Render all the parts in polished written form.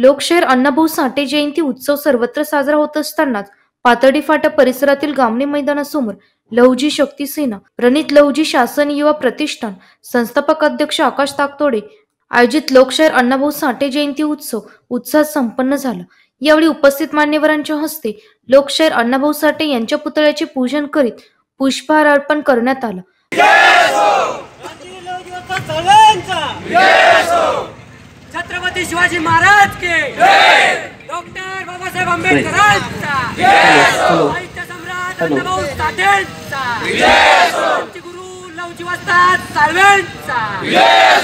लोकशाहीर अण्णाभाऊ साठे जयंती उत्सव सर्वत्र साजरा होत असतानाच पाथर्डी फाटा परिसरातील गामणे मैदानासमोर लहुजी शक्ती सेना, प्रणित लहुजी शासन युवा प्रतिष्ठान, संस्थापक अध्यक्ष आकाश ताकतोडे आयोजित लोकशाहीर अण्णाभाऊ साठे जयंती उत्सव उत्साहात संपन्न झाला। यावेळी उपस्थित मान्यवरांच्या हस्ते लोकशाहीर अण्णाभाऊ साठे यांच्या पुतळ्याचे पूजन करीत पुष्पहार अर्पण करण्यात आला। छत्रपती शिवाजी महाराज के जय, डॉक्टर बाबासाहेब आंबेडकरांचा जय, साहित्य सम्राट अण्णाभाऊ साठेंचा जय, आमचे गुरु लहुजी वस्ताद साळवेंचा जय।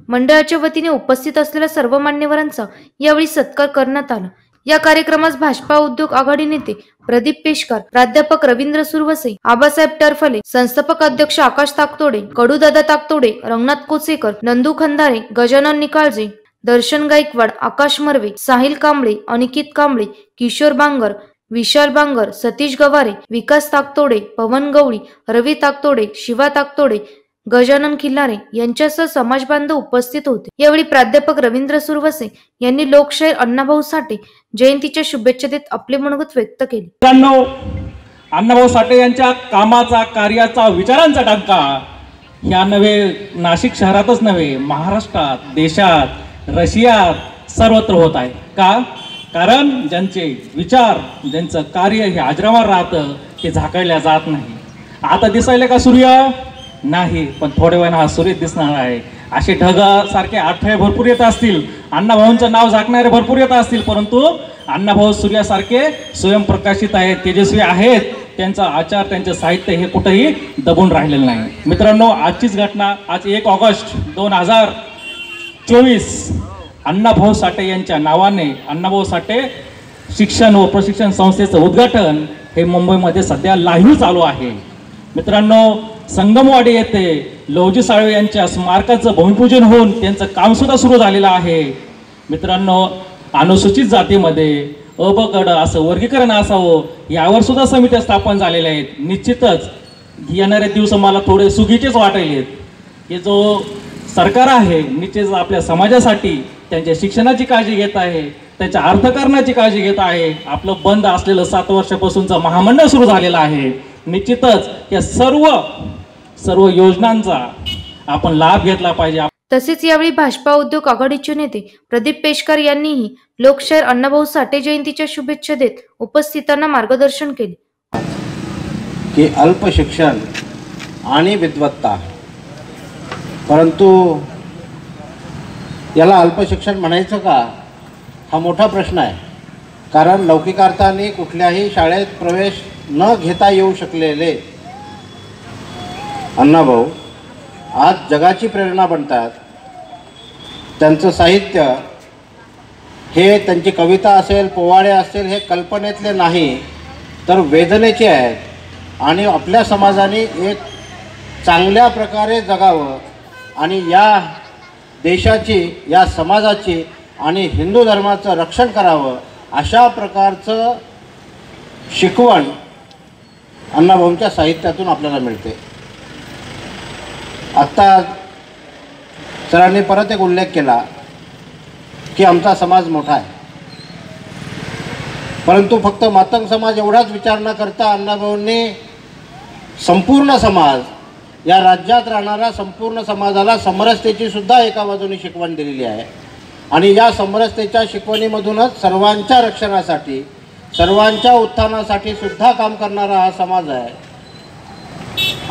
मंडळाच्या वतीने उपस्थित असलेल्या सर्व मान्यवरांचा यावेळी सत्कार करण्यात आला। या कार्यक्रमास भाजपा उद्योग आघाडी नेते प्रदीप पेशकार, प्राध्यापक रवींद्र सुरवसे, आबासाहेब टरफले, संस्थापक अध्यक्ष आकाश ताकतोडे, कडूदादा ताकतोडे, रंगनाथ कोचेकर, नंदू खंदारे, गजानन निकाळजे, दर्शन गायकवाड, आकाश मर्वे, साहिल कांबळे, अनिकेत कांबळे, किशोर बांगर, विशाल बांगर, सतीश गवारे, विकास ताकतोडे, पवन गवळी, रवी ताकतोडे, शिवा ताकतोडे, गजानन खिल्लारे यांच्यासह समाज बांधव उपस्थित होते। यावेळी प्राध्यापक रवींद्र सुरवसे यांनी लोकशाहीर अण्णाभाऊ साठे जयंतीच्या शुभेच्छा देत आपले मनोगत व्यक्त केले। अण्णाभाऊ साठे यांच्या कामाचा, कार्याचा, विचारांचा डंका ह्या नव्हे नाशिक शहरातच नव्हे, महाराष्ट्रात, देशात, रशियात सर्वत्र होत आहे। का? कारण ज्यांचे विचार, ज्यांचं कार्य हे अजरामर राहतं, ते झाकळल्या जात नाही। आता दिसायला का सूर्य नाही, पण थोड्या वेळानं हा सूर्य दिसणार आहे। असे ढगा सारखे अडथळे भरपूर येत असतील, अण्णाभाऊंचं नाव झाकणारे भरपूर येत असतील, परंतु अण्णाभाऊ सूर्यासारखे स्वयंप्रकाशित आहेत, तेजस्वी आहेत। त्यांचा आचार, त्यांचं साहित्य हे कुठेही दबून राहिलेलं नाही। मित्रांनो, आजचीच घटना, आज 1 ऑगस्ट 2024 अण्णाभाऊ साठे यांच्या नावाने अण्णाभाऊ साठे शिक्षण व प्रशिक्षण संस्थेचं उद्घाटन हे मुंबईमध्ये सध्या लाईव्ह चालू आहे। मित्रांनो, संगमवाडी येथे लहुजी साळवे यांच्या स्मारकाचं भूमिपूजन होऊन त्यांचं काम सुद्धा सुरू झालेलं आहे। मित्रांनो, अनुसूचित जातीमध्ये अ ब गड असं वर्गीकरण असावं यावर सुद्धा समित्या स्थापन झालेल्या आहेत। निश्चितच येणारे दिवस मला थोडे सुगीचेच वाटायलेत। हे जो सरकार आहे निश्चितच आपल्या समाजासाठी त्यांच्या शिक्षणाची काळजी घेत आहे, त्यांच्या अर्थकारणाची काळजी घेत आहे। आपलं बंद असलेलं 7 वर्षापासूनचं महामंडळ सुरू झालेलं आहे। निश्चितच या सर्व योजनांचा आपण लाभ घेतला पाहिजे। तसेच यावेळी भाजपा उद्योग आघाडीचे नेते प्रदीप पेशकार यांनीही लोकशाहीर अण्णाभाऊ साठे जयंतीच्या शुभेच्छा देत उपस्थितांना मार्गदर्शन केले। की अल्प शिक्षण आणि विद्वत्ता, परंतु याला अल्प शिक्षण म्हणायचं का हा मोठा प्रश्न आहे। कारण लौकिकार्थाने कुठल्याही शाळेत प्रवेश न घेता येऊ शकलेले अण्णाभाऊ आज जगाची प्रेरणा बनतात। त्यांचं साहित्य हे, त्यांची कविता असेल, पोवाडे असेल, हे कल्पनेतले नाही तर वेदनेचे आहेत आणि आपल्या समाजाने एक चांगल्या प्रकारे जगावं आणि या देशाची, या समाजाची आणि हिंदू धर्माचं रक्षण करावं अशा प्रकारचं शिकवण अण्णाभाऊंच्या साहित्यातून आपल्याला मिळते। आत्ता सरांनी परत एक उल्लेख केला की आमचा समाज मोठा आहे, परंतु फक्त मातंग समाज एवढाच विचार न करता अण्णाभाऊंनी संपूर्ण समाज, या राज्यात राहणाऱ्या संपूर्ण समाजाला समरसतेची सुद्धा एका बाजूने शिकवण दिलेली आहे आणि या समरसतेच्या शिकवणीमधूनच सर्वांच्या रक्षणासाठी, सर्वांच्या उत्थानासाठी सुद्धा काम करणारा हा समाज आहे।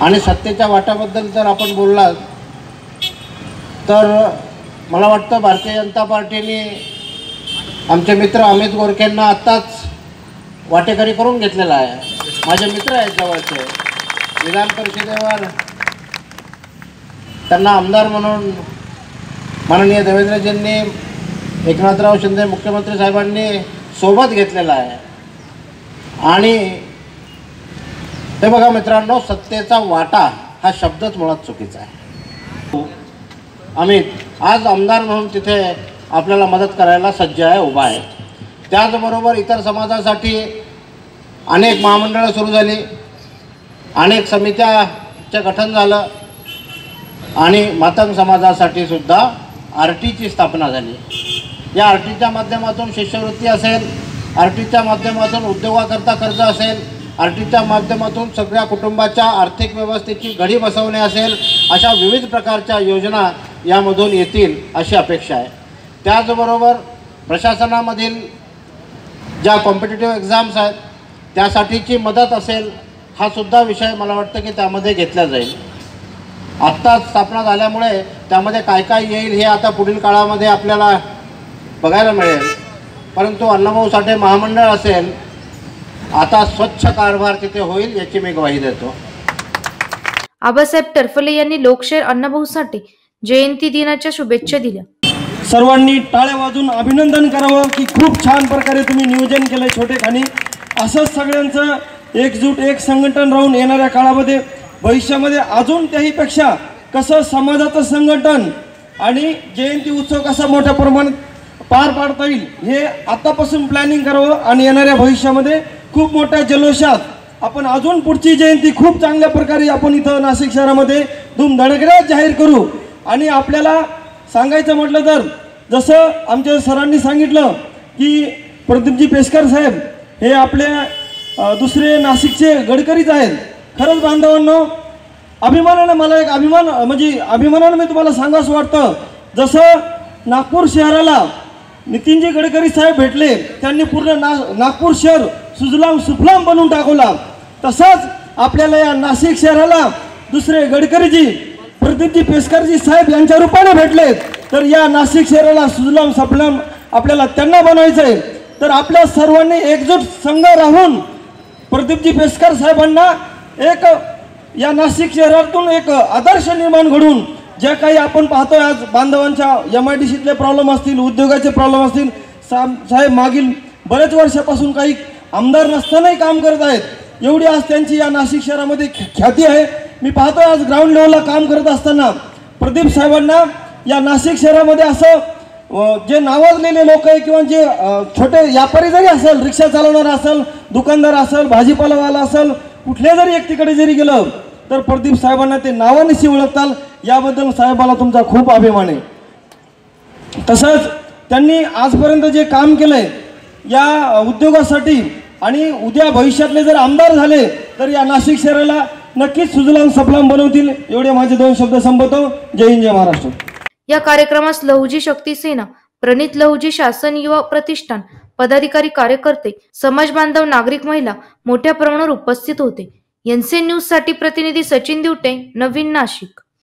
आणि सत्तेच्या वाट्याबद्दल जर आपण बोललात तर मला वाटतं भारतीय जनता पार्टीने आमचे मित्र अमित गोरखेंना आत्ताच वाटेकरी करून घेतलेला आहे। माझे मित्र आहेत जवळचे, विधान परिषदेवर त्यांना आमदार म्हणून माननीय देवेंद्रजींनी, एकनाथराव शिंदे मुख्यमंत्री साहेबांनी सोबत घेतलेला आहे। आणि हे बघा मित्रांनो, सत्तेचा वाटा हा शब्दच मुळात चुकीचा आहे। अमित आज आमदार म्हणून तिथे आपल्याला मदत करायला सज्ज आहे, उभा आहे। त्याचबरोबर इतर समाजासाठी अनेक महामंडळं सुरू झाली, अनेक समित्याचे गठन झालं आणि मातंग समाजासाठी सुद्धा आरटीची स्थापना झाली। या आरटीच्या माध्यमातून शिष्यवृत्ती असेल, आरटीच्या माध्यमातून उद्योगाकरता कर्ज असेल, आरटीच्या माध्यमातून सगळ्या कुटुंबाच्या आर्थिक व्यवस्थेची घडी बसवणे असेल, अशा विविध प्रकारच्या योजना यामधून येतील अशी अपेक्षा आहे. त्याचबरोबर प्रशासनामधील ज्या कॉम्पिटिटिव्ह एक्झाम्स आहेत त्यासाठीची मदत असेल, हा सुद्धा विषय मला वाटतं की त्यामध्ये घेतला जाईल. आत्ताच स्थापना झाल्यामुळे त्यामध्ये काय काय येईल हे आता पुढील काळामध्ये आपल्याला बघायला मिळेल. परंतु अण्णाभाऊ साठे महामंडळ असेल, आता स्वच्छ कारभार तिथे होईल याची मी ग्वाही देतो. आबासाहेब टरफले यांनी लोकशाहीर अण्णाभाऊ साठे जयंती दिनाच्या शुभेच्छा दिल्या. सर्वांनी टाळ्या वाजून अभिनंदन करावं की खूप छान प्रकारे तुम्ही नियोजन केलं छोटेखानी. असंच सगळ्यांचं एकजूट एक संघटन राहून येणाऱ्या काळामध्ये भविष्यामध्ये अजून त्याहीपेक्षा कसं समाजाचं संघटन आणि जयंती उत्सव कसा मोठ्या प्रमाणात पार पाडता येईल हे आतापासून प्लॅनिंग करावं आणि येणाऱ्या भविष्यामध्ये खूप मोठ्या जल्लोषात आपण अजून पुढची जयंती खूप चांगल्या प्रकारे आपण इथं नाशिक शहरामध्ये धूमधडक्यात जाहीर करू. आणि आपल्याला सांगायचं म्हटलं तर जसं आमच्या सरांनी सांगितलं की प्रदीपजी पेशकर साहेब हे आपल्या दुसरे नाशिकचे गडकरीच आहेत. खरंच बांधवांनो, अभिमानानं मला एक अभिमानानं मी तुम्हाला सांगावंसं वाटतं. जसं नागपूर शहराला नितीनजी गडकरी साहेब भेटले, त्यांनी पूर्ण नागपूर शहर सुजलाम सुफलाम बनवून टाकवला, तसंच आपल्याला या नाशिक शहराला दुसरे गडकरीजी प्रदीपजी पेशकरजी साहेब यांच्या रूपाने भेटले. तर या नाशिक शहराला सुजलाम सुफलाम आपल्याला त्यांना बनवायचं आहे. तर आपल्या सर्वांनी एकजूट संघ राहून प्रदीपजी पेशकर साहेबांना एक या नाशिक शहरातून एक आदर्श निर्माण घडून जे काही आपण पाहतोय आज बांधवांच्या MIDCतले प्रॉब्लेम असतील, उद्योगाचे प्रॉब्लेम असतील, साहेब मागील बरेच वर्षापासून काही आमदार नसतानाही काम करत आहेत. एवढी आज त्यांची या नाशिक शहरामध्ये ख्याती आहे. मी पाहतोय आज ग्राउंड लेवलला काम करत असताना प्रदीप साहेबांना या नाशिक शहरामध्ये असं जे नावाजलेले लोक आहे किंवा जे छोटे व्यापारी जरी असेल, रिक्षा चालवणारा असेल, दुकानदार असेल, भाजीपालावाला असेल, कुठल्या जरी व्यक्तीकडे जरी गेलं तर प्रदीप साहेबांना ते नावानिशी ओळखताल. याबद्दल साहेबाला तुमचा खूप अभिमान आहे. तसंच त्यांनी आजपर्यंत जे काम केलंय या उद्योगासाठी आणि उद्या भविष्यातले जर आमदार झाले तर या नाशिक शहराला नक्कीच सुजलाम सफलाम बनवतील. एवढे माझे 2 शब्द संपवतो. जय हिंद, जय महाराष्ट्र. या कार्यक्रमास लहुजी शक्ती सेना, प्रणित लहुजी शासन युवा प्रतिष्ठान, पदाधिकारी, कार्यकर्ते, समाज बांधव, नागरिक, महिला मोठ्या प्रमाणावर उपस्थित होते. NCN न्यूज साठी प्रतिनिधी सचिन दिवटे, नवीन नाशिक.